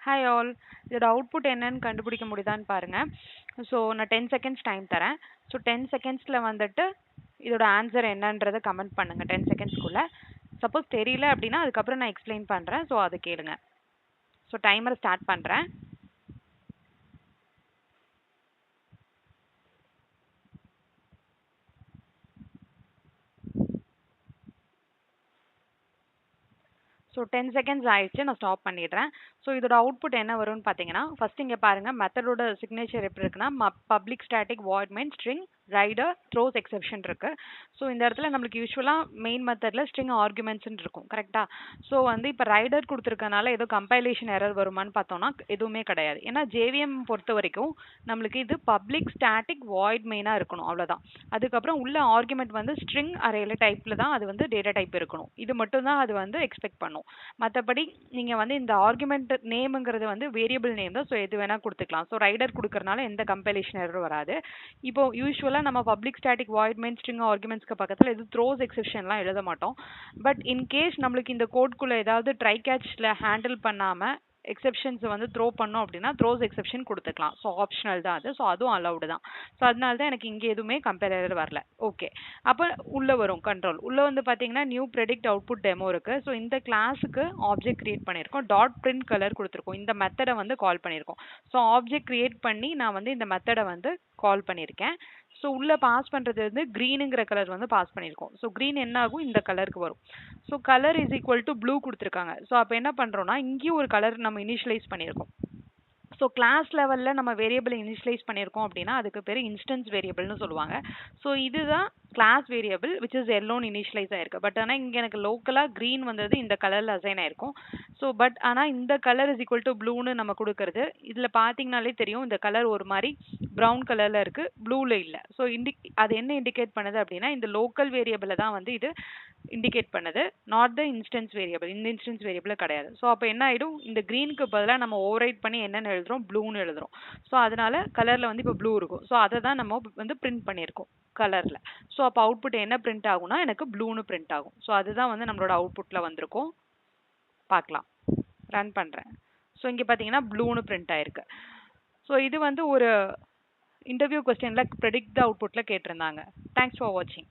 Hi all, இதோட output என்னன்னு கண்டுபிடிக்க முடியுதான்னு பாருங்க. ஸோ நான் 10 செகண்ட்ஸ் டைம் தரேன். ஸோ 10 செகண்ட்ஸில் வந்துட்டு இதோட ஆன்சர் என்னன்றதை கமெண்ட் பண்ணுங்க 10 செகண்ட்ஸ்க்குள்ள. சப்போஸ் தெரியல அப்படின்னா அதுக்கப்புறம் நான் எக்ஸ்பிளைன் பண்ணுறேன். ஸோ அது கேளுங்க. ஸோ டைமரை ஸ்டார்ட் பண்ணுறேன். ஸோ 10 செகண்ட்ஸ் ஆயிடுச்சு, நான் ஸ்டாப் பண்ணிடுறேன். ஸோ இதோட அவுட்புட் என்ன வரும்னு பார்த்தீங்கன்னா, ஃபர்ஸ்ட் இங்கே பாருங்க மெத்தடோட சிக்னேச்சர் எப்படி இருக்குன்னா public static void main string rider throws exception இருக்கு. ஸோ இந்த இடத்துல நம்மளுக்கு யூஸ்வலாக மெயின் மெத்தடில் ஸ்ட்ரிங் ஆர்குமெண்ட்ஸ்ன்னு இருக்கும் கரெக்டா. ஸோ வந்து இப்போ ரைடர் கொடுத்துருக்கனால ஏதோ கம்பைலேஷன் எரர் வருமானு பார்த்தோம்னா எதுவுமே கிடையாது. ஏன்னா ஜேவிஎம் பொறுத்த வரைக்கும் நம்மளுக்கு இது பப்ளிக் ஸ்டாட்டிக் வாய்ட் மெயினாக இருக்கணும், அவ்வளோதான். அதுக்கப்புறம் உள்ள ஆர்குமெண்ட் வந்து ஸ்ட்ரிங் அரேல டைப்பில் தான் அது வந்து டேட்டா டைப் இருக்கணும். இது மட்டும் தான் அது வந்து எக்ஸ்பெக்ட் பண்ணும். மற்றபடி நீங்கள் வந்து இந்த ஆர்குமெண்ட் நேமுங்கிறது வந்து வேரியபிள் நேம் தான். ஸோ எது வேணால் கொடுத்துக்கலாம். ஸோ ரைடர் கொடுக்கறனால எந்த கம்பைலேஷன் எரர் வராது. இப்போ யூஸ்வலாக நம்ம public static void main string ஆர்குமெண்ட்ஸ்க்கு பக்கத்தில் இது த்ரோஸ் எக்ஸெப்ஷன்லாம் எழுத மாட்டோம். பட் இன்கேஸ் நம்மளுக்கு இந்த கோட்குள்ளே ஏதாவது ட்ரை கேட்ச்ல ஹேண்டில் பண்ணாமல் எக்ஸெப்ஷன்ஸ் வந்து த்ரோ பண்ணோம் அப்படின்னா த்ரோஸ் எக்ஸெப்ஷன் கொடுத்துக்கலாம். ஸோ ஆப்ஷனல் தான் அது. ஸோ அதுவும் அலவுடு தான். ஸோ அதனால தான் எனக்கு இங்கே எதுவுமே கம்பேரர் வரல. ஓகே, அப்போ உள்ளே வரும் கண்ட்ரோல். உள்ளே வந்து பார்த்தீங்கன்னா நியூ ப்ரெடிக்ட் அவுட்புட் டெமோ இருக்குது. ஸோ இந்த கிளாஸுக்கு ஆப்ஜெக்ட் கிரியேட் பண்ணியிருக்கோம். டாட் பிரிண்ட் கலர் கொடுத்துருக்கோம். இந்த மெத்தடை வந்து கால் பண்ணியிருக்கோம். ஸோ ஆப்ஜெக்ட் கிரியேட் பண்ணி நான் வந்து இந்த மெத்தடை வந்து கால் பண்ணியிருக்கேன். ஸோ உள்ளே பாஸ் பண்ணுறது வந்து க்ரீனுங்கிற கலர் வந்து பாஸ் பண்ணியிருக்கோம். ஸோ க்ரீன் என்ன ஆகும், இந்த கலருக்கு வரும். So colour is equal to blue கொடுத்துருக்காங்க. ஸோ அப்போ என்ன பண்ணுறோன்னா இங்கேயும் ஒரு கலர் நம்ம இனிஷியலைஸ் பண்ணியிருக்கோம். ஸோ கிளாஸ் லெவலில் நம்ம வேரியபிள் இனிஷியலைஸ் பண்ணியிருக்கோம் அப்படின்னா அதுக்கு பேர் இன்ஸ்டன்ஸ் வேரியபிள்னு சொல்லுவாங்க. ஸோ இதுதான் கிளாஸ் வேரியபிள் விச் இஸ் எல்லோன்னு இனிஷியலைஸ் ஆயிருக்கு. பட் ஆனால் இங்கே எனக்கு லோக்கலாக க்ரீன் வந்தது இந்த கலரில் அசைன் ஆயிருக்கும். ஸோ பட் ஆனால் இந்த கலர் இஸ் ஈக்குவல் டு ப்ளூன்னு நம்ம கொடுக்கறது இதில் பார்த்தீங்கனாலே தெரியும். இந்த கலர் ஒரு மாதிரி ப்ரௌன் கலரில் இருக்குது, ப்ளூவில் இல்லை. ஸோ அது என்ன இண்டிகேட் பண்ணுது அப்படின்னா இந்த லோக்கல் வேரியபிளை தான் வந்து இது இண்டிகேட் பண்ணுது, நாட் த இன்ஸ்டன்ஸ் வேரியபிள். இந்த இன்ஸ்டன்ஸ் வேரியபிள் கிடையாது. ஸோ அப்போ என்ன ஆகிடும், இந்த க்ரீனுக்கு பதிலாக நம்ம ஓவர்ரைட் பண்ணி என்னென்னு எழுதுறோம், ப்ளூன்னு எழுதுறோம். ஸோ அதனால கலரில் வந்து இப்போ ப்ளூ இருக்கும். ஸோ அதை தான் நம்ம வந்து பிரிண்ட் பண்ணியிருக்கோம் கலரில். ஸோ அப்போ அவுட்புட் என்ன பிரிண்ட் ஆகும்னா எனக்கு ப்ளூன்னு பிரிண்ட் ஆகும். ஸோ அதுதான் வந்து நம்மளோட அவுட்புட்டில் வந்திருக்கும். பார்க்கலாம், ரன் பண்ணுறேன். ஸோ இங்கே பார்த்தீங்கன்னா ப்ளூன்னு பிரிண்ட் ஆயிருக்கு. ஸோ இது வந்து ஒரு இன்டர்வியூ கொஸ்டினில் ப்ரெடிக்ட் த அவுட்புட்டில் கேட்டிருந்தாங்க. தேங்க்ஸ் ஃபார் வாட்சிங்.